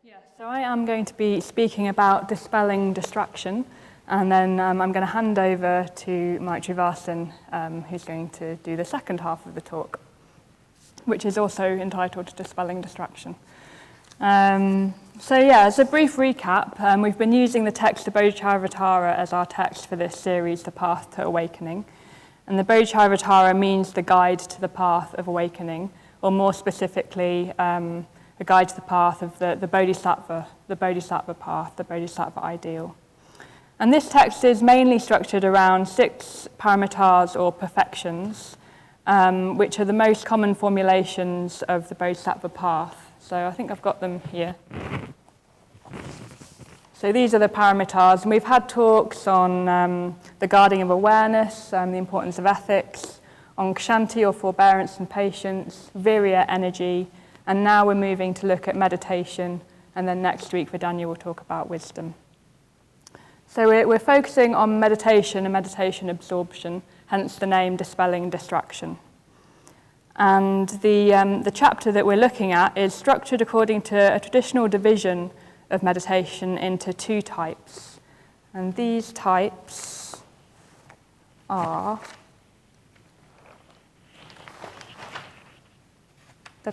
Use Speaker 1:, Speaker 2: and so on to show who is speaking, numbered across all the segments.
Speaker 1: Yeah, so I am going to be speaking about dispelling distraction, and then I'm going to hand over to Maitrivasin, who's going to do the second half of the talk, which is also entitled Dispelling Distraction. So yeah, as a brief recap, we've been using the text of Bodhicaryavatara as our text for this series, The Path to Awakening. And the Bodhicaryavatara means the guide to the path of awakening, or more specifically, a guide to the path of the Bodhisattva path, the Bodhisattva ideal. And this text is mainly structured around 6 paramitars or perfections, which are the most common formulations of the Bodhisattva path. So I think I've got them here. So these are the paramitars, and we've had talks on the guarding of awareness, the importance of ethics, on kshanti or forbearance and patience, virya, energy, and now we're moving to look at meditation, and then next week Vidanya will talk about wisdom. So we're focusing on meditation and meditation absorption, hence the name Dispelling Distraction. And the chapter that we're looking at is structured according to a traditional division of meditation into 2 types. And these types are so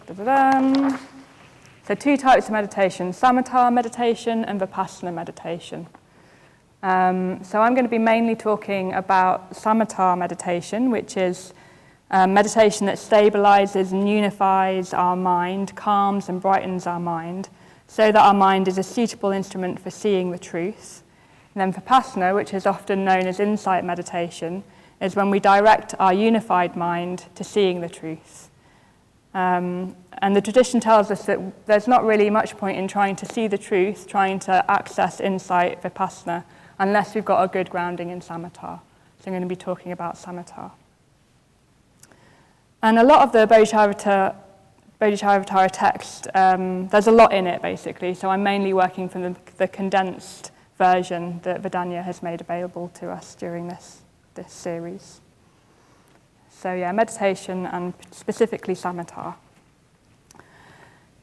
Speaker 1: 2 types of meditation, samatha meditation and vipassana meditation. So I'm going to be mainly talking about samatha meditation, which is meditation that stabilizes and unifies our mind, calms and brightens our mind, so that our mind is a suitable instrument for seeing the truth. And then vipassana, which is often known as insight meditation, is when we direct our unified mind to seeing the truth. And the tradition tells us that there's not really much point in trying to see the truth, trying to access insight, vipassana, unless we've got a good grounding in samatha. So I'm going to be talking about samatha. And a lot of the Bodhicaryavatara text, there's a lot in it basically, so I'm mainly working from the condensed version that Vidanya has made available to us during this series. So yeah, meditation and specifically samatha.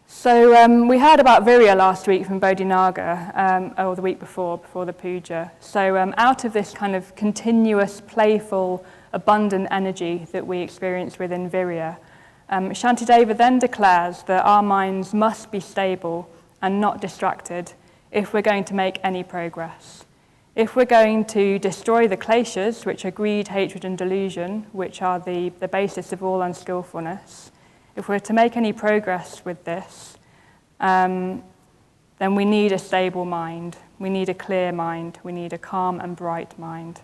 Speaker 1: So we heard about virya last week from Bodhinaga, or the week before the puja. So out of this kind of continuous, playful, abundant energy that we experience within virya, Shantideva then declares that our minds must be stable and not distracted if we're going to make any progress. If we're going to destroy the kleshas, which are greed, hatred and delusion, which are the basis of all unskillfulness, if we're to make any progress with this, then we need a stable mind, we need a clear mind, we need a calm and bright mind.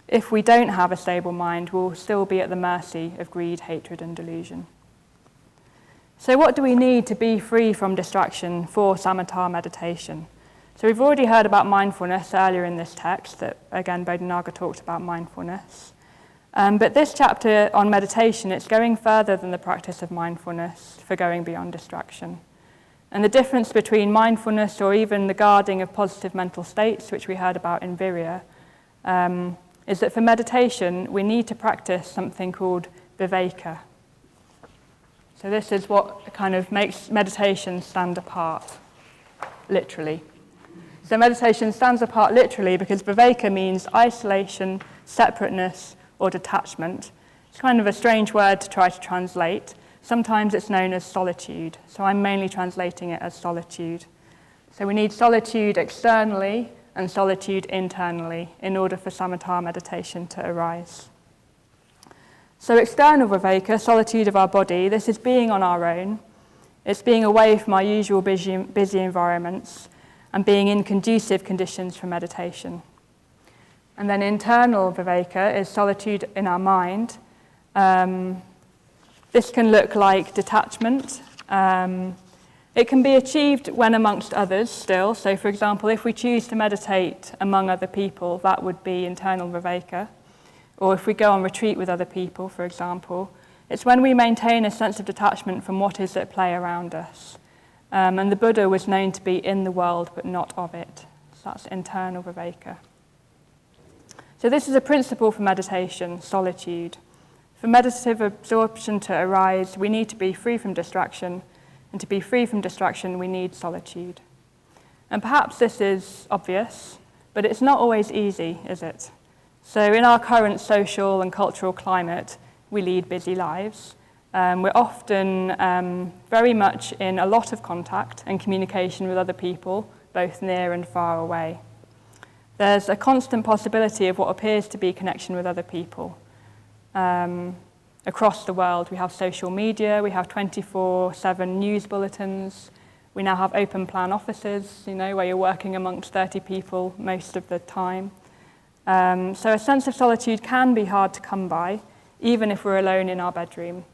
Speaker 1: If we don't have a stable mind, we'll still be at the mercy of greed, hatred and delusion. So what do we need to be free from distraction for samatha meditation? So we've already heard about mindfulness earlier in this text, that again Bodhinaga talked about mindfulness. But this chapter on meditation, it's going further than the practice of mindfulness for going beyond distraction. And the difference between mindfulness or even the guarding of positive mental states, which we heard about in virya, is that for meditation we need to practice something called viveka. So this is what kind of makes meditation stand apart, literally. So meditation stands apart literally because viveka means isolation, separateness, or detachment. It's kind of a strange word to try to translate. Sometimes it's known as solitude, so I'm mainly translating it as solitude. So we need solitude externally and solitude internally in order for samatha meditation to arise. So external viveka, solitude of our body, this is being on our own. It's being away from our usual busy environments and being in conducive conditions for meditation. And then internal viveka is solitude in our mind. This can look like detachment. It can be achieved when amongst others still. So for example, if we choose to meditate among other people, that would be internal viveka. Or if we go on retreat with other people, for example, it's when we maintain a sense of detachment from what is at play around us. And the Buddha was known to be in the world, but not of it. So that's internal viveka. So this is a principle for meditation, solitude. For meditative absorption to arise, we need to be free from distraction, And to be free from distraction, we need solitude. And perhaps this is obvious, but it's not always easy, is it? So in our current social and cultural climate, we lead busy lives. We're often very much in a lot of contact and communication with other people, both near and far away. There's a constant possibility of what appears to be connection with other people. Across the world, we have social media, we have 24/7 news bulletins, we now have open plan offices, where you're working amongst 30 people most of the time. So a sense of solitude can be hard to come by, even if we're alone in our bedroom.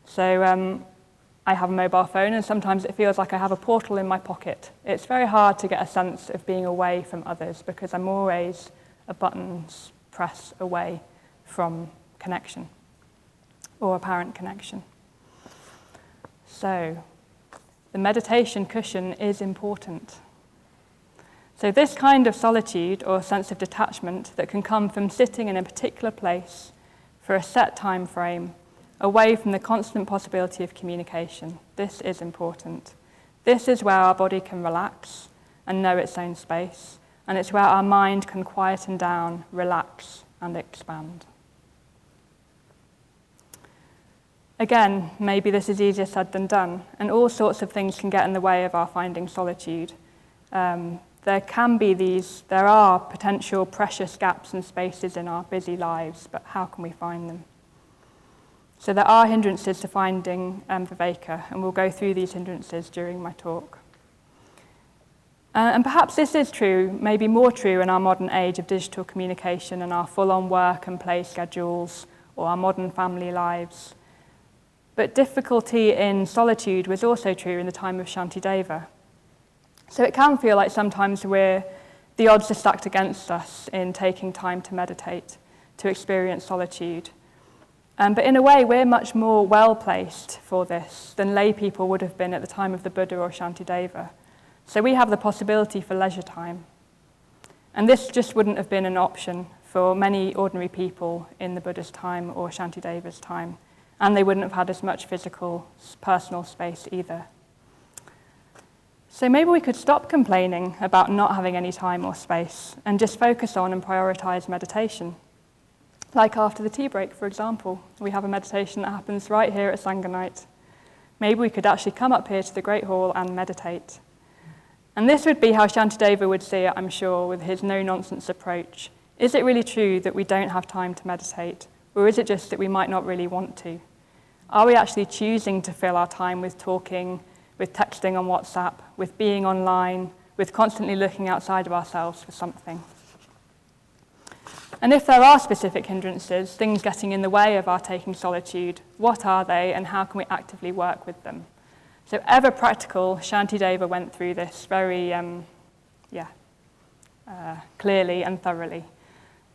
Speaker 1: So I have a mobile phone, and sometimes it feels like I have a portal in my pocket. It's very hard to get a sense of being away from others because I'm always a button's press away from connection or apparent connection. So the meditation cushion is important. So this kind of solitude or sense of detachment that can come from sitting in a particular place for a set time frame, away from the constant possibility of communication, this is important. This is where our body can relax and know its own space, and it's where our mind can quieten down, relax, and expand. Again, maybe this is easier said than done, and all sorts of things can get in the way of our finding solitude. There are potential precious gaps and spaces in our busy lives, but how can we find them? So there are hindrances to finding viveka, and we'll go through these hindrances during my talk. And perhaps this is true, maybe more true in our modern age of digital communication and our full-on work and play schedules, or our modern family lives. But difficulty in solitude was also true in the time of Shantideva. So it can feel like sometimes the odds are stacked against us in taking time to meditate, to experience solitude. But in a way, we're much more well-placed for this than lay people would have been at the time of the Buddha or Shantideva. So we have the possibility for leisure time. And this just wouldn't have been an option for many ordinary people in the Buddha's time or Shantideva's time. And they wouldn't have had as much physical, personal space either. So maybe we could stop complaining about not having any time or space and just focus on and prioritize meditation. Like after the tea break, for example, we have a meditation that happens right here at Sangha night. Maybe we could actually come up here to the Great Hall and meditate. And this would be how Shantideva would see it, I'm sure, with his no-nonsense approach. Is it really true that we don't have time to meditate? Or is it just that we might not really want to? Are we actually choosing to fill our time with talking, with texting on WhatsApp, with being online, with constantly looking outside of ourselves for something? And if there are specific hindrances, things getting in the way of our taking solitude, what are they and how can we actively work with them? So ever practical, Shantideva went through this very clearly and thoroughly.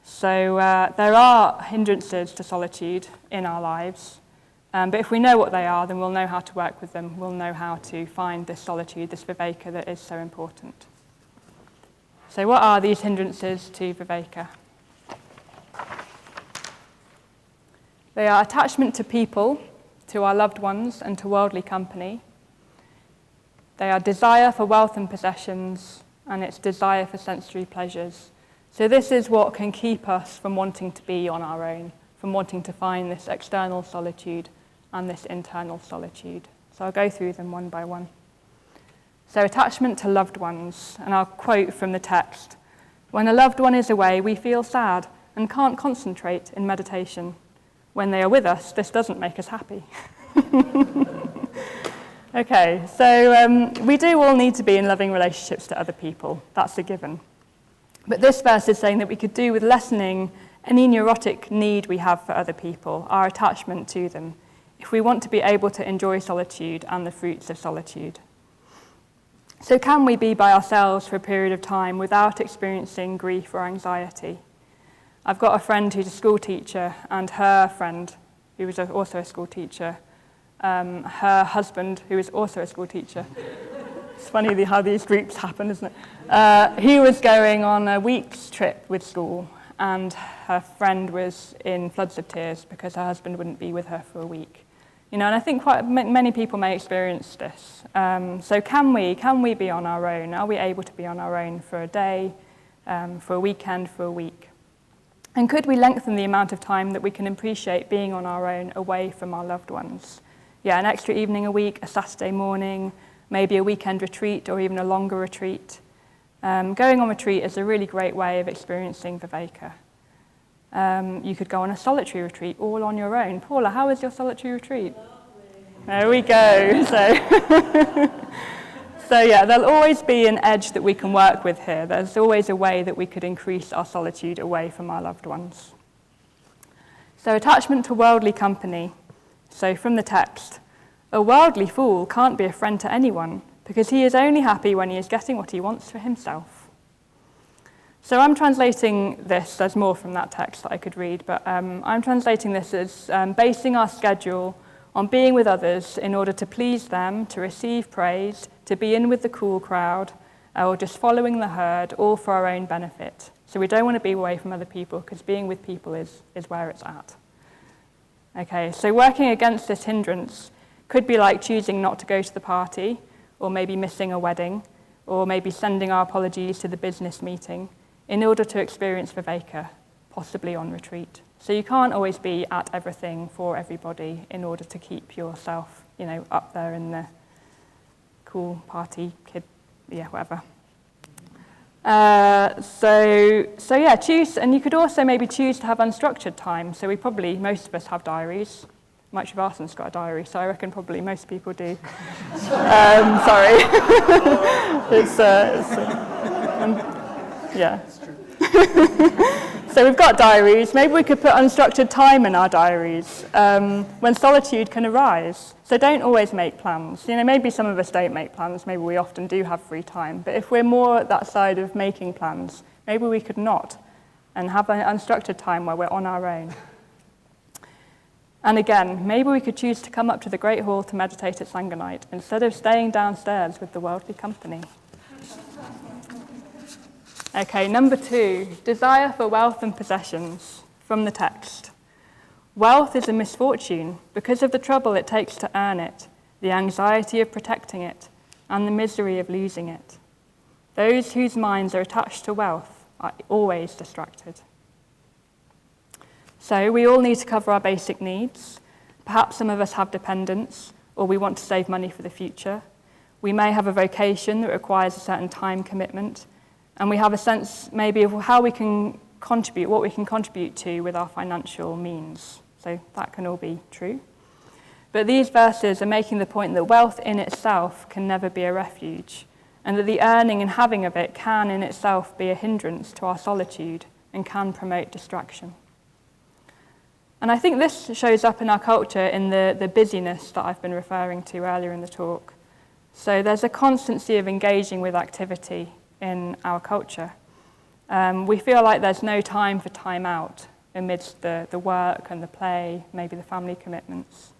Speaker 1: So there are hindrances to solitude in our lives. But if we know what they are, then we'll know how to work with them. We'll know how to find this solitude, this viveka that is so important. So what are these hindrances to viveka? They are attachment to people, to our loved ones, and to worldly company. They are desire for wealth and possessions, and it's desire for sensory pleasures. So this is what can keep us from wanting to be on our own, from wanting to find this external solitude and this internal solitude. So I'll go through them one by one. So attachment to loved ones, and I'll quote from the text. When a loved one is away, we feel sad and can't concentrate in meditation. When they are with us, this doesn't make us happy. Okay, so we do all need to be in loving relationships to other people. That's a given. But this verse is saying that we could do with lessening any neurotic need we have for other people, our attachment to them, if we want to be able to enjoy solitude and the fruits of solitude. So can we be by ourselves for a period of time without experiencing grief or anxiety? I've got a friend who's a school teacher, and her friend, who was also a school teacher, her husband, who is also a school teacher. It's funny how these groups happen, isn't it? He was going on a week's trip with school, and her friend was in floods of tears because her husband wouldn't be with her for a week. And I think quite many people may experience this. So can we be on our own? Are we able to be on our own for a day, for a weekend, for a week? And could we lengthen the amount of time that we can appreciate being on our own away from our loved ones? Yeah, an extra evening a week, a Saturday morning, maybe a weekend retreat or even a longer retreat. Going on retreat is a really great way of experiencing Viveka. You could go on a solitary retreat all on your own. Paula, how was your solitary retreat? There we go. So yeah, there'll always be an edge that we can work with here. There's always a way that we could increase our solitude away from our loved ones. So attachment to worldly company. So from the text, a worldly fool can't be a friend to anyone because he is only happy when he is getting what he wants for himself. So I'm translating this, there's more from that text that I could read, but I'm translating this as basing our schedule on being with others in order to please them, to receive praise, to be in with the cool crowd, or just following the herd, all for our own benefit. So we don't want to be away from other people because being with people is where it's at. Okay, so working against this hindrance could be like choosing not to go to the party, or maybe missing a wedding, or maybe sending our apologies to the business meeting in order to experience Viveka, possibly on retreat. So you can't always be at everything for everybody in order to keep yourself, up there in the cool party, kid, whatever. So yeah, choose, and you could also maybe choose to have unstructured time. So most of us have diaries. Maitrivasin's got a diary, so I reckon probably most people do. Sorry. Yeah. So we've got diaries. Maybe we could put unstructured time in our diaries when solitude can arise. So don't always make plans. Maybe some of us don't make plans. Maybe we often do have free time. But if we're more at that side of making plans, maybe we could not and have an unstructured time where we're on our own. And again, maybe we could choose to come up to the Great Hall to meditate at Sangha night instead of staying downstairs with the worldly company. Okay, number 2, desire for wealth and possessions, from the text. Wealth is a misfortune because of the trouble it takes to earn it, the anxiety of protecting it, and the misery of losing it. Those whose minds are attached to wealth are always distracted. So we all need to cover our basic needs. Perhaps some of us have dependents, or we want to save money for the future. We may have a vocation that requires a certain time commitment, and we have a sense maybe of how we can contribute, what we can contribute to with our financial means. So that can all be true. But these verses are making the point that wealth in itself can never be a refuge, and that the earning and having of it can in itself be a hindrance to our solitude and can promote distraction. And I think this shows up in our culture in the busyness that I've been referring to earlier in the talk. So there's a constancy of engaging with activity in our culture. We feel like there's no time for time out amidst the work and the play, maybe the family commitments.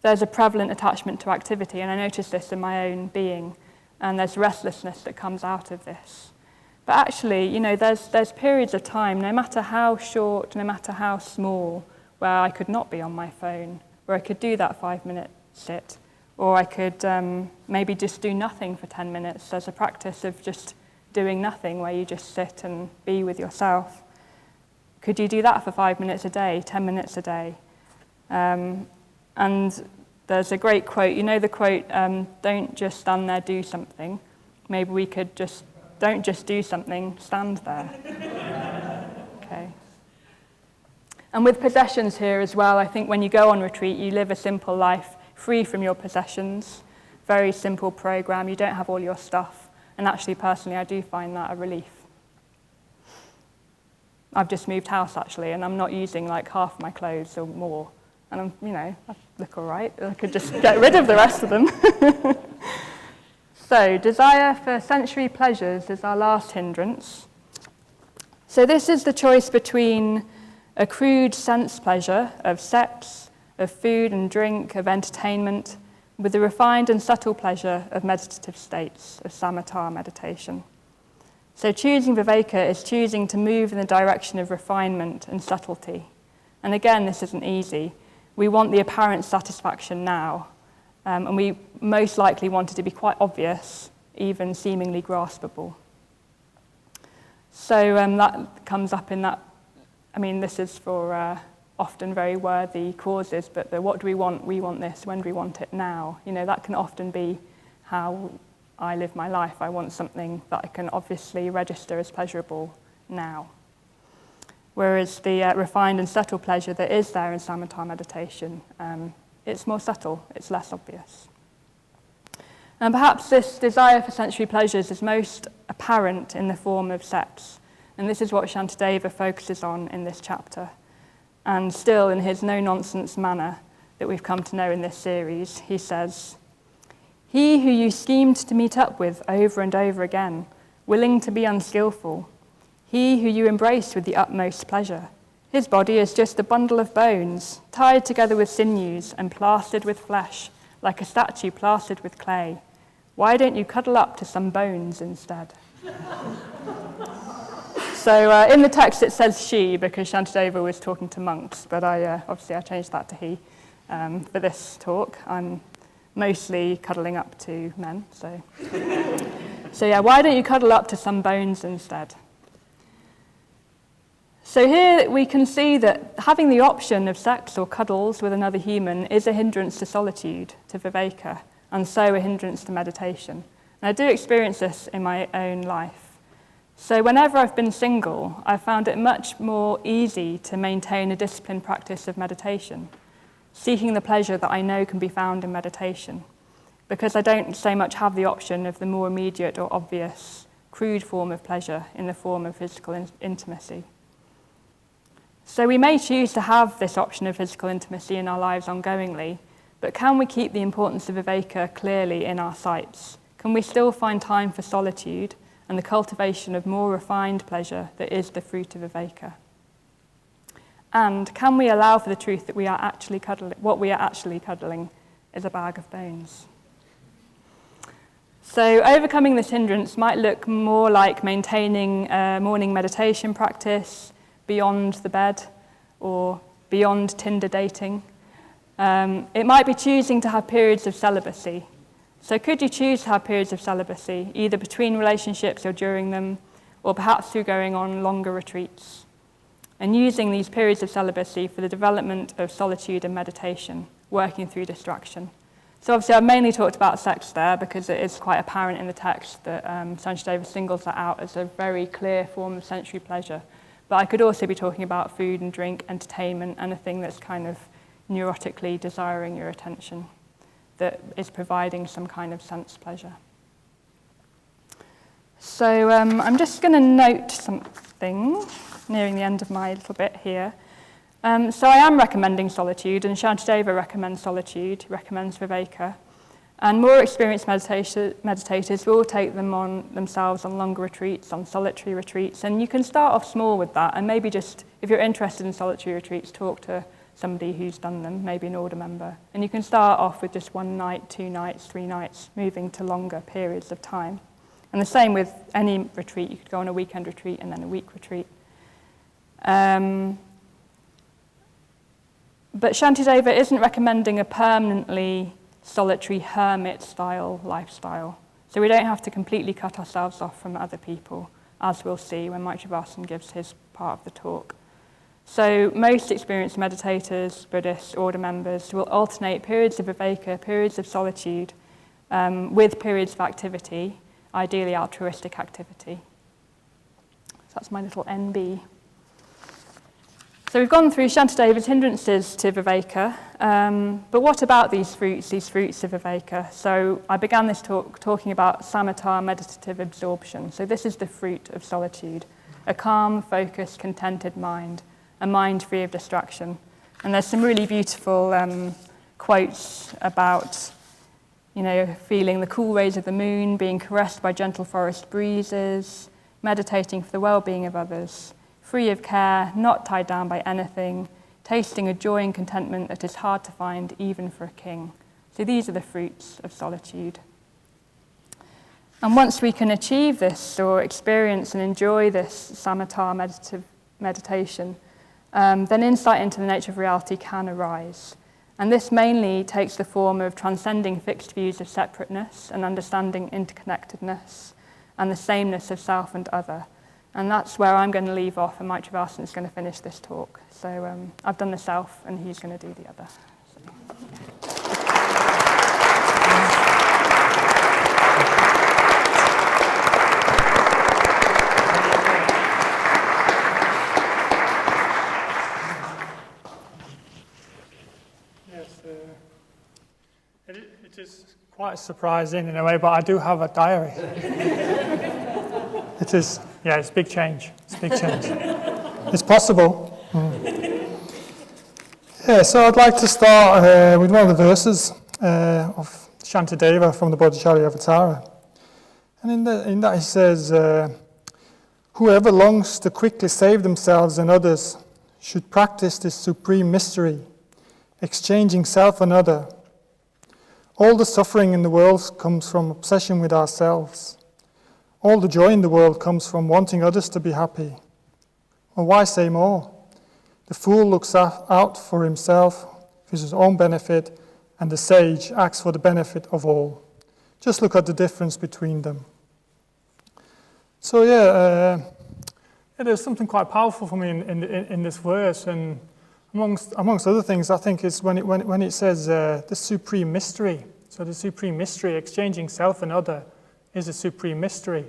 Speaker 1: There's a prevalent attachment to activity, and I notice this in my own being, and there's restlessness that comes out of this. But actually, there's periods of time, no matter how short, no matter how small, where I could not be on my phone, where I could do that 5-minute sit, or I could maybe just do nothing for 10 minutes. There's a practice of just doing nothing where you just sit and be with yourself. Could you do that for 5 minutes a day, 10 minutes a day? And there's a great quote, the quote, don't just stand there, do something. Maybe we could just, don't just do something, stand there. Okay. And with possessions here as well, I think when you go on retreat, you live a simple life, free from your possessions, very simple program, you don't have all your stuff, and actually personally I do find that a relief. I've just moved house actually, and I'm not using like half my clothes or more, and I look all right, I could just get rid of the rest of them. So, desire for sensory pleasures is our last hindrance. So this is the choice between a crude sense pleasure of sex, of food and drink, of entertainment, with the refined and subtle pleasure of meditative states, of samatha meditation. So choosing Viveka is choosing to move in the direction of refinement and subtlety. And again, this isn't easy. We want the apparent satisfaction now, and we most likely want it to be quite obvious, even seemingly graspable. So that comes up in that, this is for often very worthy causes, but what do we want? We want this. When do we want it? Now. That can often be how I live my life. I want something that I can obviously register as pleasurable now. Whereas the refined and subtle pleasure that is there in samatha meditation, it's more subtle, it's less obvious. And perhaps this desire for sensory pleasures is most apparent in the form of sex. And this is what Shantideva focuses on in this chapter. And still, in his no-nonsense manner that we've come to know in this series, he says, "He who you schemed to meet up with over and over again, willing to be unskillful, he who you embraced with the utmost pleasure, his body is just a bundle of bones, tied together with sinews and plastered with flesh, like a statue plastered with clay. Why don't you cuddle up to some bones instead?" So in the text it says she, because Shantideva was talking to monks, but I changed that to he for this talk. I'm mostly cuddling up to men, so why don't you cuddle up to some bones instead? So here we can see that having the option of sex or cuddles with another human is a hindrance to solitude, to viveka, and so a hindrance to meditation. And I do experience this in my own life. So whenever I've been single, I've found it much more easy to maintain a disciplined practice of meditation, seeking the pleasure that I know can be found in meditation, because I don't so much have the option of the more immediate or obvious, crude form of pleasure in the form of physical intimacy. So we may choose to have this option of physical intimacy in our lives ongoingly, but can we keep the importance of viveka clearly in our sights? Can we still find time for solitude and the cultivation of more refined pleasure that is the fruit of viveka? And can we allow for the truth that what we are actually cuddling is a bag of bones? So overcoming this hindrance might look more like maintaining a morning meditation practice beyond the bed or beyond Tinder dating. It might be choosing to have periods of celibacy. So could you choose to have periods of celibacy, either between relationships or during them, or perhaps through going on longer retreats, and using these periods of celibacy for the development of solitude and meditation, working through distraction. So obviously I've mainly talked about sex there because it is quite apparent in the text that Shantideva singles that out as a very clear form of sensory pleasure. But I could also be talking about food and drink, entertainment, anything that's kind of neurotically desiring your attention, that is providing some kind of sense pleasure. So I'm just going to note something nearing the end of my little bit here. So I am recommending solitude, and Shantideva recommends solitude, recommends viveka. And more experienced meditators will take them on themselves on longer retreats, on solitary retreats. And you can start off small with that, and maybe just, if you're interested in solitary retreats, talk to somebody who's done them, maybe an order member. And you can start off with just 1 night, 2 nights, 3 nights, moving to longer periods of time. And the same with any retreat. You could go on a weekend retreat and then a week retreat. But Shantideva isn't recommending a permanently solitary hermit-style lifestyle. So we don't have to completely cut ourselves off from other people, as we'll see when Maitrivasin gives his part of the talk. So most experienced meditators, Buddhist order members, will alternate periods of viveka, periods of solitude, with periods of activity, ideally altruistic activity. So that's my little NB. So we've gone through Shantideva's hindrances to viveka, but what about these fruits of viveka? So I began this talk talking about samatha, meditative absorption. So this is the fruit of solitude, a calm, focused, contented mind, a mind free of distraction. And there's some really beautiful quotes about, feeling the cool rays of the moon, being caressed by gentle forest breezes, meditating for the well-being of others, free of care, not tied down by anything, tasting a joy and contentment that is hard to find even for a king. So these are the fruits of solitude. And once we can achieve this or experience and enjoy this samatha meditative meditation, then insight into the nature of reality can arise. And this mainly takes the form of transcending fixed views of separateness and understanding interconnectedness and the sameness of self and other. And that's where I'm going to leave off, and Maitrivasin is going to finish this talk. So I've done the self, and he's going to do the other.
Speaker 2: It is quite surprising in a way, but I do have a diary. It is, yeah, it's big change. It's big change. It's possible. Yeah, so I'd like to start with one of the verses of Shantideva from the Bodhicaryavatara. And in that he says, whoever longs to quickly save themselves and others should practice this supreme mystery, exchanging self and other. All the suffering in the world comes from obsession with ourselves. All the joy in the world comes from wanting others to be happy. Or why say more? The fool looks out for himself, for his own benefit, and the sage acts for the benefit of all. Just look at the difference between them. So there's something quite powerful for me in this verse, and amongst other things, I think it's when it says the supreme mystery. So the supreme mystery, exchanging self and other, is a supreme mystery.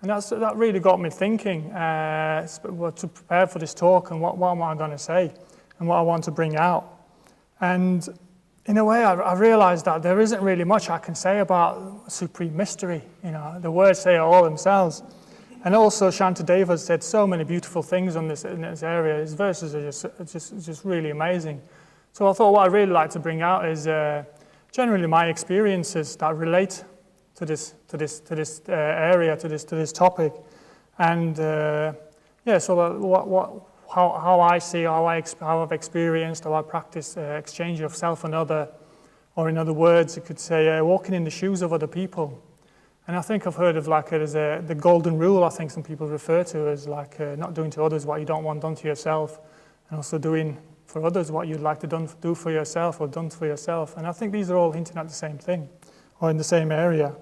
Speaker 2: And that really got me thinking to prepare for this talk and what am I going to say and what I want to bring out. And in a way, I realized that there isn't really much I can say about supreme mystery. You know, the words say it all themselves. And also, Shantideva said so many beautiful things in this area. His verses are just really amazing. So I thought what I'd really like to bring out is generally my experiences that relate to this area, to this topic, and how I see, how I've experienced, how I practice exchange of self and other, or in other words, you could say walking in the shoes of other people. And I think I've heard of the golden rule. I think some people refer to as not doing to others what you don't want done to yourself, and also doing for others what you'd like to do for yourself or done for yourself. And I think these are all hinting at the same thing, or in the same area.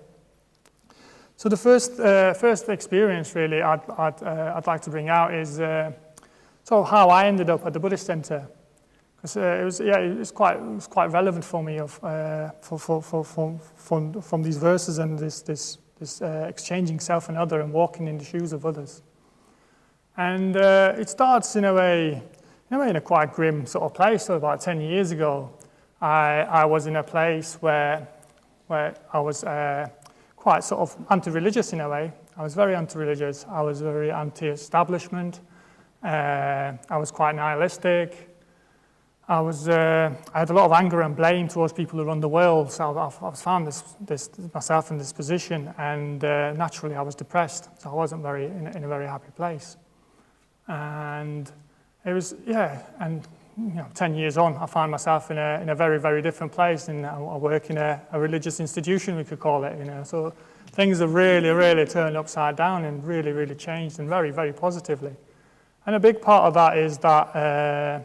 Speaker 2: So the first experience really I'd like to bring out is sort of how I ended up at the Buddhist Centre, because it was quite relevant for me from these verses and this exchanging self and other and walking in the shoes of others. And it starts in a quite grim sort of place. So about 10 years ago, I was in a place where I was quite sort of anti-religious in a way. I was very anti-religious. I was very anti-establishment. I was quite nihilistic. I had a lot of anger and blame towards people who run the world. So I found myself in this position, and naturally I was depressed. So I wasn't in a very happy place. And it was, and 10 years on, I find myself in a very, very different place, and I work in a religious institution, we could call it, So things have really, really turned upside down and really, really changed, and very, very positively. And a big part of that is that,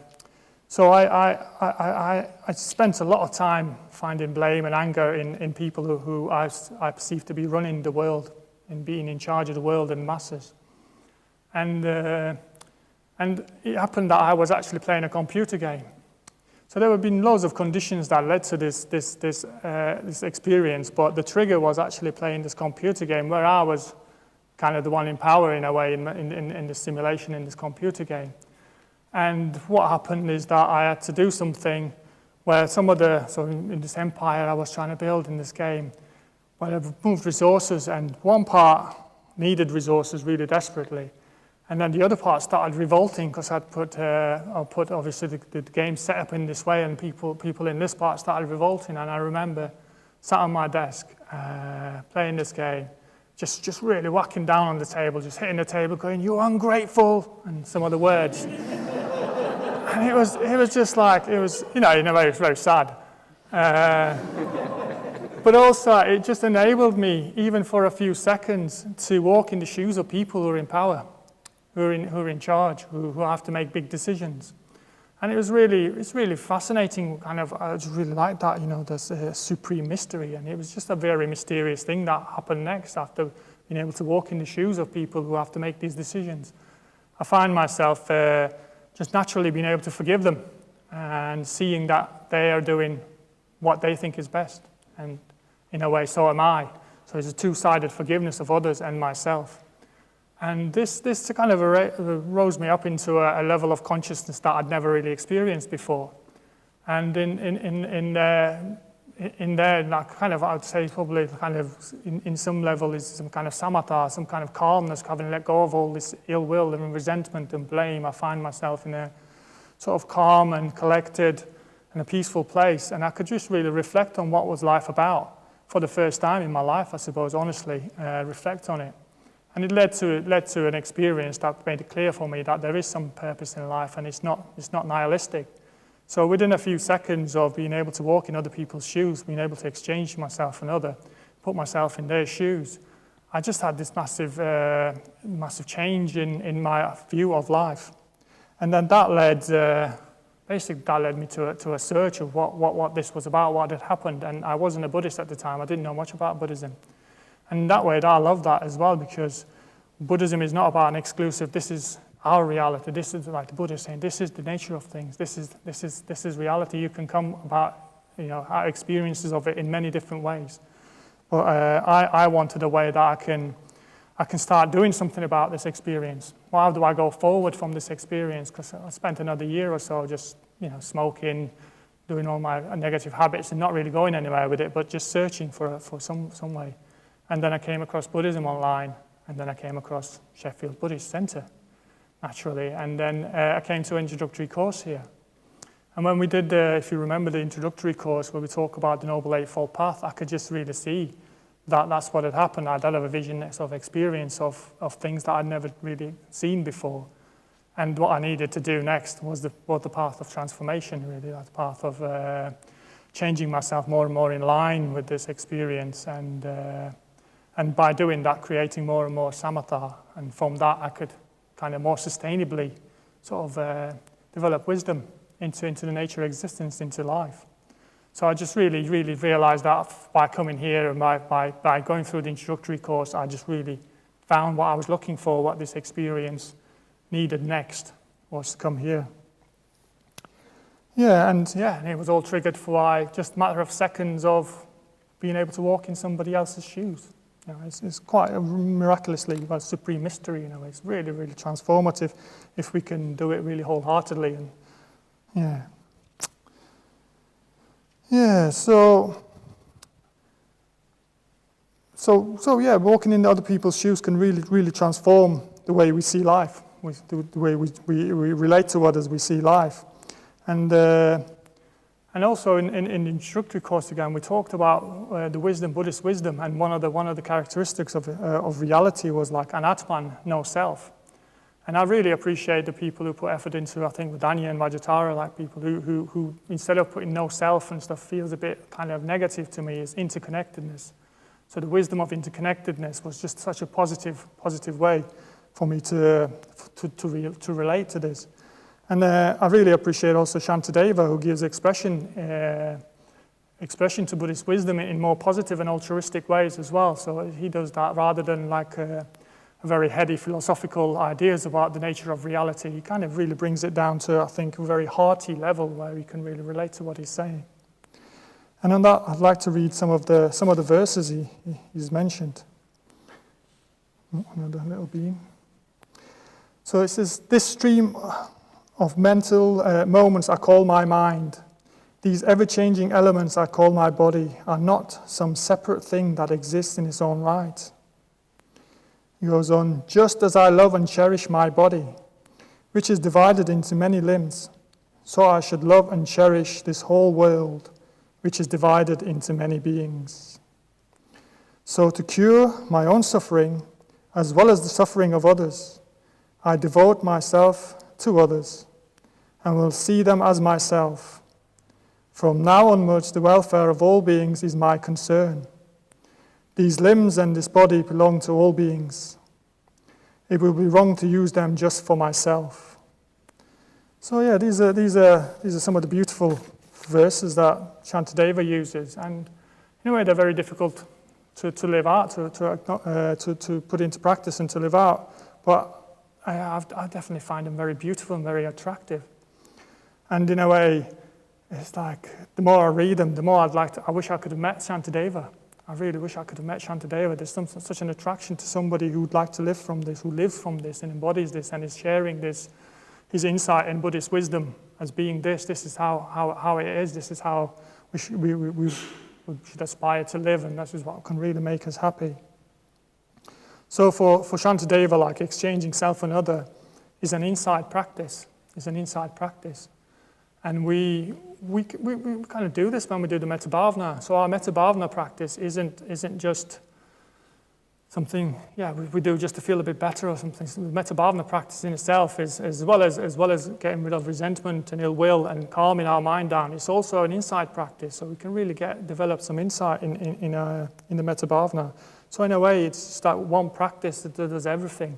Speaker 2: so I spent a lot of time finding blame and anger in people who I perceive to be running the world and being in charge of the world and masses. And it happened that I was actually playing a computer game. So there have been loads of conditions that led to this experience, but the trigger was actually playing this computer game where I was kind of the one in power in a way in the simulation in this computer game. And what happened is that I had to do something where so in this empire I was trying to build in this game, where I've moved resources, and one part needed resources really desperately. And then the other part started revolting because I'd put obviously the game set up in this way, and people in this part started revolting. And I remember sat on my desk playing this game, just really whacking down on the table, just hitting the table, going, "You're ungrateful," and some other words. And it was just like, it was, in a way, it was very sad. But also, it just enabled me, even for a few seconds, to walk in the shoes of people who are in power, who are in charge, who have to make big decisions. And it's really fascinating, kind of, I just really like that, there's a supreme mystery, and it was just a very mysterious thing that happened next after being able to walk in the shoes of people who have to make these decisions. I find myself just naturally being able to forgive them and seeing that they are doing what they think is best, and in a way, so am I. So it's a two-sided forgiveness of others and myself. And this kind of rose me up into a level of consciousness that I'd never really experienced before. And in there, like kind of, I would say probably kind of in some level is some kind of samatha, some kind of calmness, having let go of all this ill will and resentment and blame. I find myself in a sort of calm and collected and a peaceful place. And I could just really reflect on what was life about for the first time in my life, I suppose, honestly, reflect on it. And it led to an experience that made it clear for me that there is some purpose in life, and it's not nihilistic. So within a few seconds of being able to walk in other people's shoes, being able to exchange myself and put myself in their shoes, I just had this massive change in my view of life. And then that led me to a search of what this was about, what had happened. And I wasn't a Buddhist at the time. I didn't know much about Buddhism. And that way, I love that as well, because Buddhism is not about an exclusive, this is our reality, this is like the Buddha is saying, this is the nature of things, this is reality. You can come about, our experiences of it in many different ways. But I wanted a way that I can start doing something about this experience. How do I go forward from this experience? Because I spent another year or so just, smoking, doing all my negative habits and not really going anywhere with it, but just searching for some way. And then I came across Buddhism online, and then I came across Sheffield Buddhist Centre, naturally. And then I came to an introductory course here. And when we did, if you remember the introductory course where we talk about the Noble Eightfold Path, I could just really see that that's what had happened. I'd had a vision of experience of things that I'd never really seen before. And what I needed to do next was the path of transformation, really, that path of changing myself more and more in line with this experience, and by doing that, creating more and more samatha. And from that, I could kind of more sustainably sort of develop wisdom into the nature of existence, into life. So I just really, really realized that by coming here and by going through the introductory course, I just really found what I was looking for, what this experience needed next was to come here. And it was all triggered for just a matter of seconds of being able to walk in somebody else's shoes. It's quite a miraculously supreme mystery. It's really, really transformative if we can do it really wholeheartedly. So walking in other people's shoes can really, really transform the way we see life, the way we relate to others, we see life. And also in the introductory course again, we talked about the wisdom, Buddhist wisdom, and one of the characteristics of reality was like an atman, no self. And I really appreciate the people who put effort into, I think, with Danya and Vajratara, like people who instead of putting no self and stuff feels a bit kind of negative to me, is interconnectedness. So the wisdom of interconnectedness was just such a positive way for me to relate to this. And I really appreciate also Shantideva, who gives expression to Buddhist wisdom in more positive and altruistic ways as well. So he does that rather than like a very heady philosophical ideas about the nature of reality. He kind of really brings it down to, I think, a very hearty level where you can really relate to what he's saying. And on that, I'd like to read some of the verses he's mentioned. Another little beam. So it says, this stream of mental moments I call my mind. These ever-changing elements I call my body are not some separate thing that exists in its own right. He goes on, just as I love and cherish my body, which is divided into many limbs, so I should love and cherish this whole world, which is divided into many beings. So to cure my own suffering, as well as the suffering of others, I devote myself to others, and will see them as myself. From now onwards, the welfare of all beings is my concern. These limbs and this body belong to all beings. It will be wrong to use them just for myself. So yeah, these are some of the beautiful verses that Shantideva uses, and in a way they're very difficult to live out, to put into practice and to live out. But I definitely find them very beautiful and very attractive. And in a way, it's like the more I read them, the more I wish I could have met Shantideva. I really wish I could have met Shantideva. There's such an attraction to somebody who would like to live from this, who lives from this and embodies this and is sharing this, his insight in Buddhist wisdom as being this. This is how it is. This is how we should aspire to live, and this is what can really make us happy. So for Shantideva, like exchanging self and other is an inside practice. And we kind of do this when we do the metta bhavana. So our metta bhavana practice isn't just something, we do just to feel a bit better or something. So the metta bhavana practice in itself is, as well as getting rid of resentment and ill will and calming our mind down, it's also an inside practice. So we can really develop some insight in the metta bhavana. So in a way, it's just that one practice that does everything.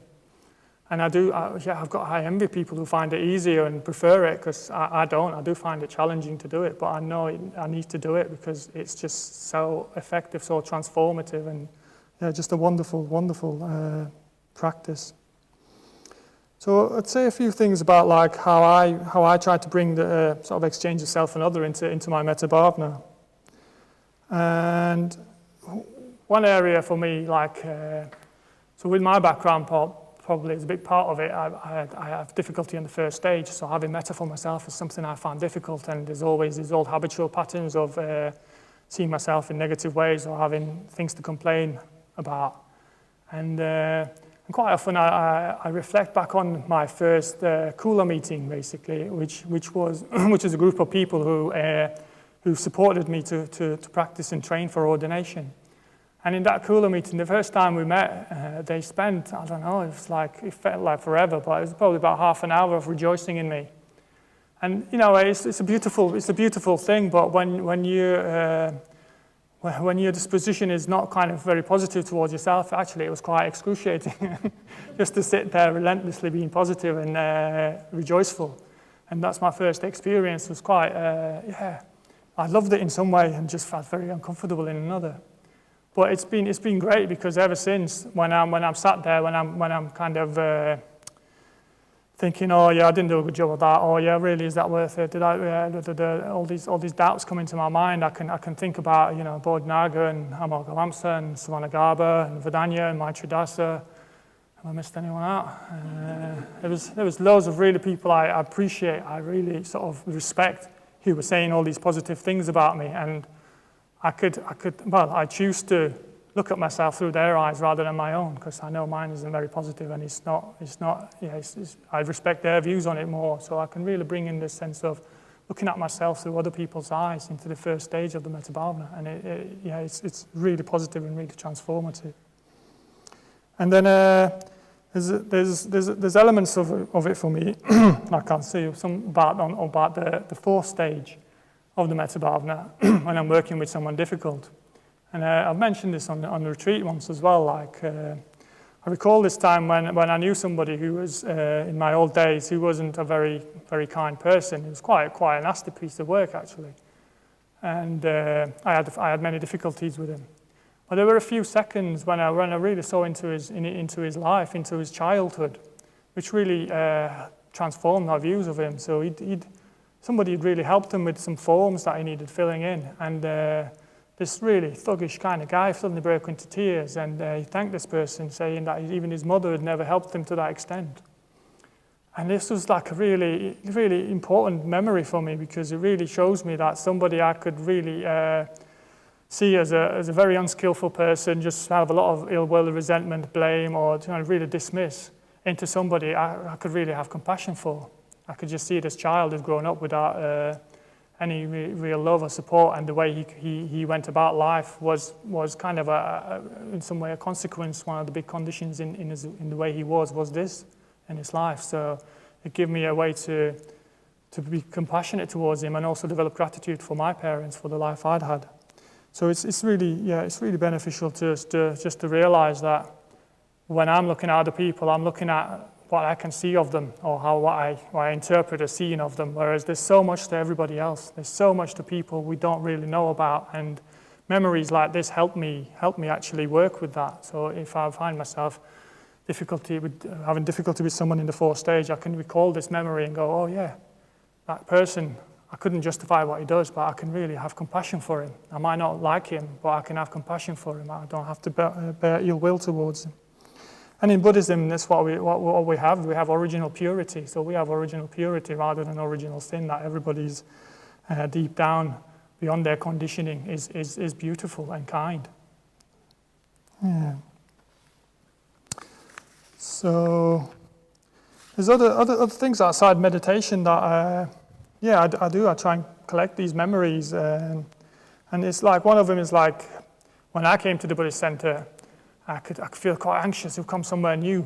Speaker 2: And I've got high envy people who find it easier and prefer it, because I don't. I do find it challenging to do it, but I know I need to do it because it's just so effective, so transformative, and just a wonderful, wonderful practice. So I'd say a few things about like how I try to bring the sort of exchange of self and other into my metta bhavana. And one area for me, like so with my background, probably is a big part of it. I have difficulty in the first stage, so having metta for myself is something I find difficult, and there's always these old habitual patterns of seeing myself in negative ways or having things to complain about. And quite often I reflect back on my first Kula meeting, basically, which is a group of people who supported me to practice and train for ordination. And in that Kula meeting, the first time we met, they spent, I don't know, it felt like forever, but it was probably about half an hour of rejoicing in me. And it's a beautiful thing, but when your disposition is not kind of very positive towards yourself, actually it was quite excruciating just to sit there relentlessly being positive and rejoiceful. And that's my first experience. It was quite, I loved it in some way and just felt very uncomfortable in another. But it's been great, because ever since, when I'm sat there, when I'm kind of thinking, oh yeah, I didn't do a good job of that. Oh yeah, really, is that worth it? Did all these doubts come into my mind? I can think about Bodhicaryavatara and Amogham and Savanagarbha and Vedanya and Maitrivasin. Have I missed anyone out? There was loads of really people I appreciate, I really sort of respect, who were saying all these positive things about me, and I choose to look at myself through their eyes rather than my own, because I know mine isn't very positive, and I respect their views on it more, so I can really bring in this sense of looking at myself through other people's eyes into the first stage of the metta bhavana, and it's really positive and really transformative. And then there's elements of it for me. I can see some about the fourth stage of the metta bhavana when I'm working with someone difficult. And I've mentioned this on the retreat once as well. Like I recall this time when I knew somebody who was, in my old days, who wasn't a very, very kind person. He was quite a nasty piece of work, actually. And I had many difficulties with him. But there were a few seconds when I really saw into his life, into his childhood, which really transformed my views of him. So somebody had really helped him with some forms that he needed filling in. And this really thuggish kind of guy suddenly broke into tears, and he thanked this person, saying that even his mother had never helped him to that extent. And this was like a really, really important memory for me, because it really shows me that somebody I could really see as a very unskillful person, just have a lot of ill will, resentment, blame, or really dismiss, into somebody I could really have compassion for. I could just see this child who's grown up without any real love or support, and the way he went about life was kind of in some way a consequence. One of the big conditions in the way he was this in his life. So it gave me a way to be compassionate towards him, and also develop gratitude for my parents for the life I'd had. So it's really beneficial just to realize that when I'm looking at other people, I'm looking at what I can see of them, or what I interpret as seeing of them, whereas there's so much to everybody else. There's so much to people we don't really know about, and memories like this help me actually work with that. So if I find myself having difficulty with someone in the fourth stage, I can recall this memory and go, oh yeah, that person, I couldn't justify what he does, but I can really have compassion for him. I might not like him, but I can have compassion for him. I don't have to bear ill will towards him. And in Buddhism, that's what we have. We have original purity. So we have original purity rather than original sin, that everybody's deep down, beyond their conditioning, is beautiful and kind. Yeah. So there's other things outside meditation that I do. I try and collect these memories, and it's like, one of them is like, when I came to the Buddhist Centre, I could feel quite anxious to come somewhere new,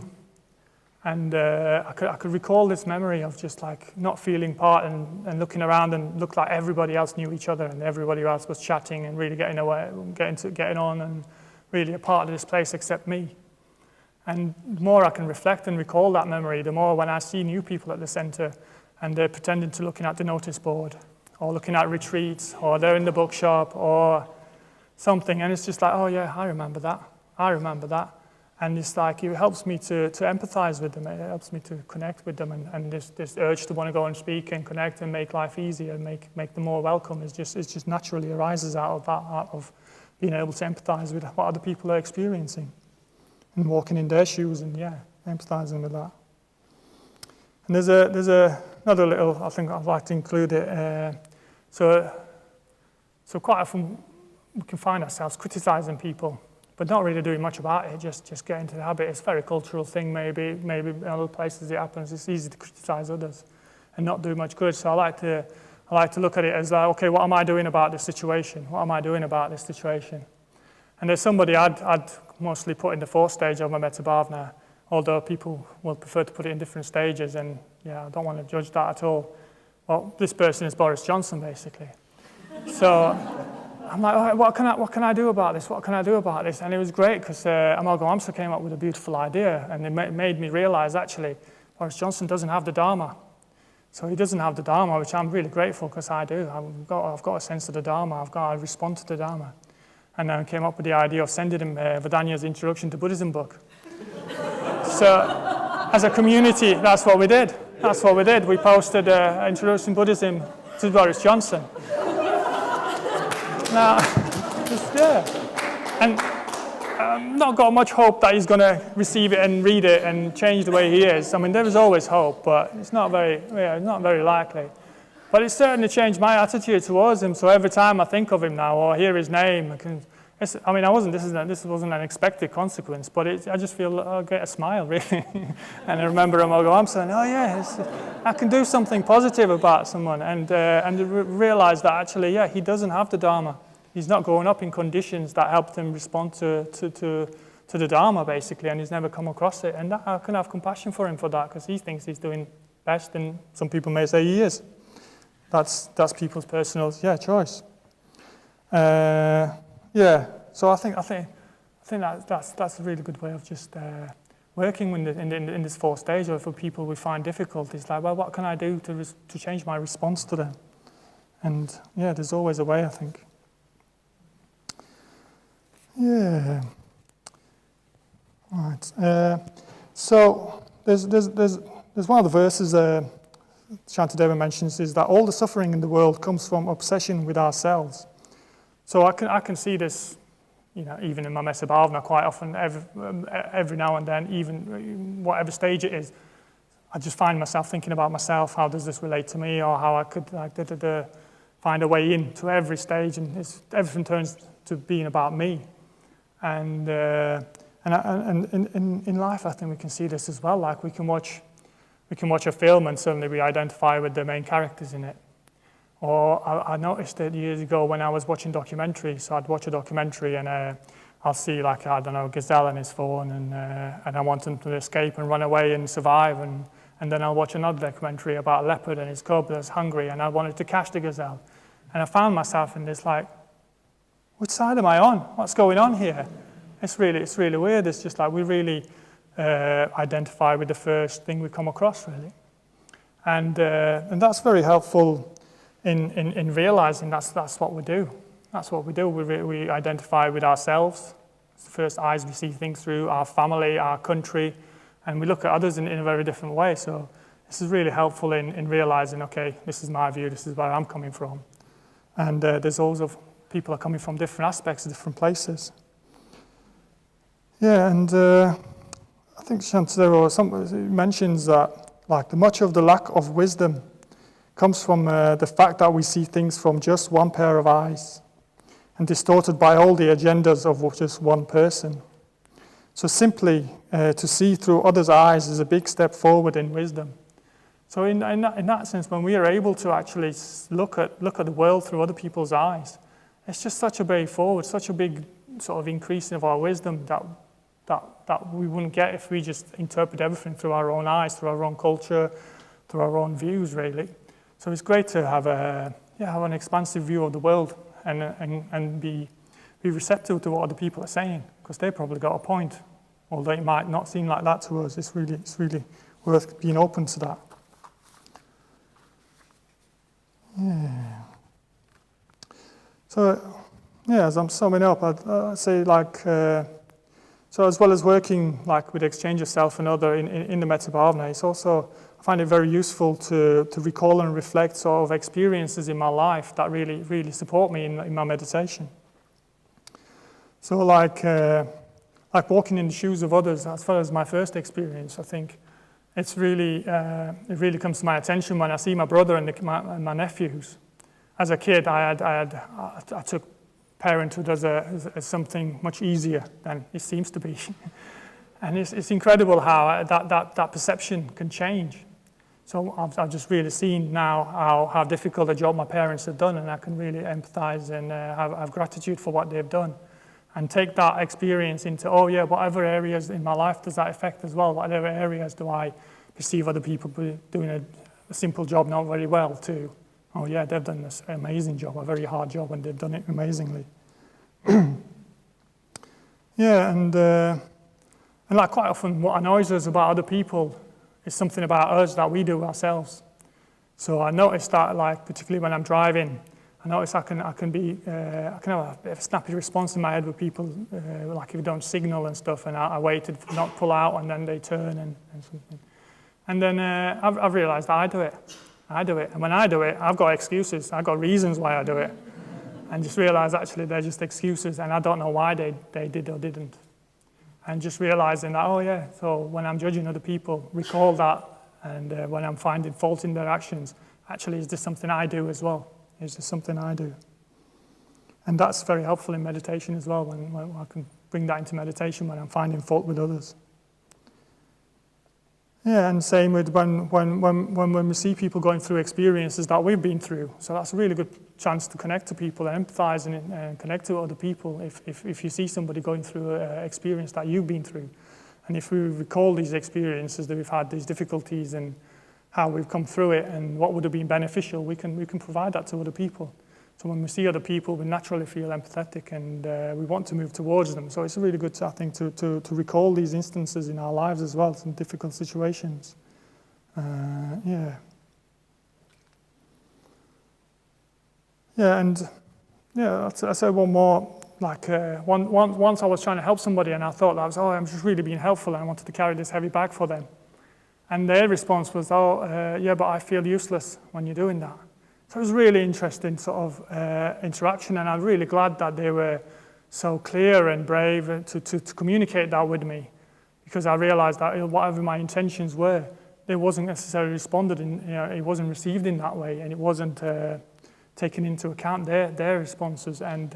Speaker 2: and I could recall this memory of just like not feeling part and looking around and looked like everybody else knew each other and everybody else was chatting and really getting on and really a part of this place except me. And the more I can reflect and recall that memory, the more when I see new people at the centre and they're pretending to looking at the notice board or looking at retreats or they're in the bookshop or something, and it's just like, oh yeah, I remember that. And it's like, it helps me to empathize with them. It helps me to connect with them, and this urge to want to go and speak and connect and make life easier and make them more welcome is just naturally arises out of that, out of being able to empathize with what other people are experiencing and walking in their shoes and empathizing with that. And there's another little, I think I'd like to include it. So quite often we can find ourselves criticizing people, but not really doing much about it, just get into the habit. It's a very cultural thing, maybe in other places it happens. It's easy to criticize others and not do much good. So I like to look at it as like, okay, what am I doing about this situation? And there's somebody I'd mostly put in the fourth stage of my metta bhavana, although people will prefer to put it in different stages, and I don't want to judge that at all. Well, this person is Boris Johnson, basically. So I'm like, all right, what can I do about this? And it was great because Amalgamamsa came up with a beautiful idea, and it made me realize, actually, Boris Johnson doesn't have the Dharma. So he doesn't have the Dharma, which I'm really grateful because I do. I've got a sense of the Dharma. I've got to respond to the Dharma. And then I came up with the idea of sending him Vedanya's Introduction to Buddhism book. So as a community, that's what we did. We posted Introduction to Buddhism to Boris Johnson. Now, and I've not got much hope that he's going to receive it and read it and change the way he is. I mean, there is always hope, but it's not very likely. But it certainly changed my attitude towards him. So every time I think of him now or hear his name, this wasn't an expected consequence, but I just feel I get a smile, really. And I remember Amalgamamsa saying, oh yeah, I can do something positive about someone, and realize that actually, he doesn't have the Dharma. He's not growing up in conditions that helped him respond to the Dharma, basically, and he's never come across it. And I can have compassion for him for that, because he thinks he's doing best, and some people may say he is. That's people's personal choice. So I think that's a really good way of just working in this fourth stage, or for people we find difficult. It's like, well, what can I do to change my response to them? And there's always a way, I think. Yeah. All right. So there's one of the verses Shantideva mentions, is that all the suffering in the world comes from obsession with ourselves. So I can see this, even in my metta bhavana quite often, every now and then, even whatever stage it is, I just find myself thinking about myself. How does this relate to me, or how I could find a way into every stage, and everything turns to being about me. And in life, I think we can see this as well. Like we can watch a film, and suddenly we identify with the main characters in it. Or I noticed it years ago when I was watching documentaries. So I'd watch a documentary, and I'll see, like, I don't know, a gazelle and his fawn, and I want him to escape and run away and survive. And then I'll watch another documentary about a leopard and his cub that's hungry, and I wanted to catch the gazelle. And I found myself in this, like, which side am I on? What's going on here? It's really weird. It's just like we really identify with the first thing we come across, really. And that's very helpful in realizing that's what we do. That's what we do. We identify with ourselves. It's the first eyes we see things through, our family, our country, and we look at others in a very different way. So this is really helpful in realizing, okay, this is my view, this is where I'm coming from. And there's also people are coming from different aspects, different places. Yeah, and I think Shantideva mentions that like much of the lack of wisdom comes from the fact that we see things from just one pair of eyes and distorted by all the agendas of just one person. So simply to see through others' eyes is a big step forward in wisdom. So in that sense, when we are able to actually look at the world through other people's eyes, it's just such a way forward, such a big sort of increase of our wisdom that we wouldn't get if we just interpret everything through our own eyes, through our own culture, through our own views, really. So it's great to have an expansive view of the world and be receptive to what other people are saying, because they probably got a point, although it might not seem like that to us. It's really worth being open to that. Yeah. So, yeah, as I'm summing up, I'd say so as well as working like with exchange of self and other in the metta bhavana, it's also, I find it very useful to recall and reflect sort of experiences in my life that really support me in my meditation. So like walking in the shoes of others, as far as my first experience, I think it really comes to my attention when I see my brother and my nephews. As a kid, I took parenthood as something much easier than it seems to be. And it's incredible how that perception can change. So I've just really seen now how difficult a job my parents have done, and I can really empathize and have gratitude for what they've done. And take that experience into, whatever areas in my life does that affect as well? Whatever areas do I perceive other people doing a simple job not very well too? Oh yeah, they've done this amazing job, a very hard job, and they've done it amazingly. Yeah, and like quite often what annoys us about other people is something about us that we do ourselves. So I notice that, like particularly when I'm driving, I notice I can have a bit of a snappy response in my head with people, like if you don't signal and stuff, and I waited for not pull out, and then they turn and something. And then I've realized that I do it. And when I do it, I've got excuses. I've got reasons why I do it. And just realize actually they're just excuses, and I don't know why they did or didn't. And just realizing that, so when I'm judging other people, recall that, and when I'm finding fault in their actions, actually is this something I do as well? Is this something I do? And that's very helpful in meditation as well, when I can bring that into meditation when I'm finding fault with others. Yeah, and same with when we see people going through experiences that we've been through. So that's a really good chance to connect to people and empathize and connect to other people if you see somebody going through an experience that you've been through. And if we recall these experiences that we've had, these difficulties, and how we've come through it and what would have been beneficial, we can provide that to other people. So when we see other people, we naturally feel empathetic, and we want to move towards them. So it's really good, I think, to recall these instances in our lives as well, some difficult situations. Yeah, and I said one more. Like once I was trying to help somebody, and I thought I'm just really being helpful, and I wanted to carry this heavy bag for them. And their response was, but I feel useless when you're doing that. So it was really interesting sort of interaction, and I'm really glad that they were so clear and brave to communicate that with me, because I realized that whatever my intentions were, they wasn't necessarily responded in, it wasn't received in that way, and it wasn't taken into account their responses. And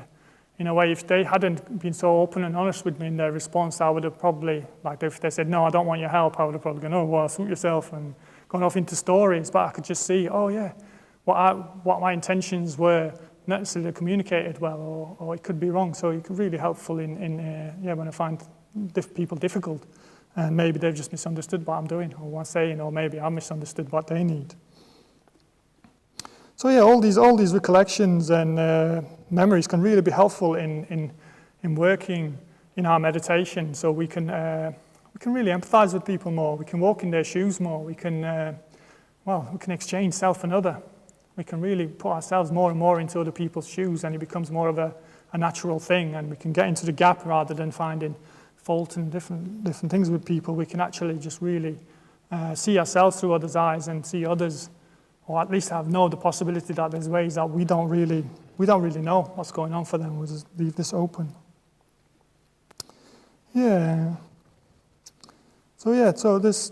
Speaker 2: in a way, if they hadn't been so open and honest with me in their response, I would have probably, like if they said, no, I don't want your help, I would have probably gone, oh, well, suit yourself, and gone off into stories. But I could just see, what my intentions were, not necessarily communicated well, or it could be wrong. So it could be really helpful in when I find people difficult, and maybe they've just misunderstood what I'm doing or what I'm saying, or maybe I misunderstood what they need. So all these recollections and memories can really be helpful in working in our meditation. So we can we can really empathize with people more. We can walk in their shoes more. We can, we can exchange self and other. We can really put ourselves more and more into other people's shoes, and it becomes more of a natural thing, and we can get into the gap rather than finding fault and different things with people. We can actually just really see ourselves through others' eyes and see others, or at least know the possibility that there's ways that we don't really know what's going on for them. We'll just leave this open. Yeah. So this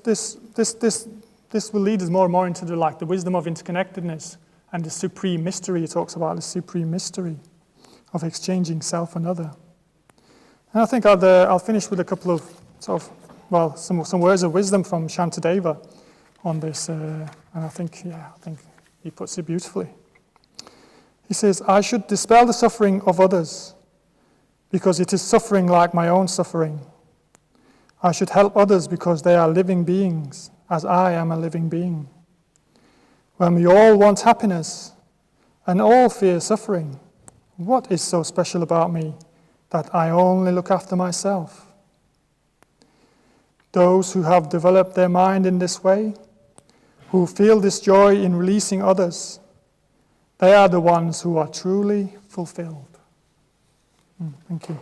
Speaker 2: will lead us more and more into the wisdom of interconnectedness and the supreme mystery. It talks about the supreme mystery of exchanging self and other. And I think I'll finish with a couple of some words of wisdom from Shantideva on this, and I think he puts it beautifully. He says, "I should dispel the suffering of others, because it is suffering like my own suffering. I should help others because they are living beings, as I am a living being. When we all want happiness and all fear suffering, what is so special about me that I only look after myself? Those who have developed their mind in this way, who feel this joy in releasing others, they are the ones who are truly fulfilled." Thank you.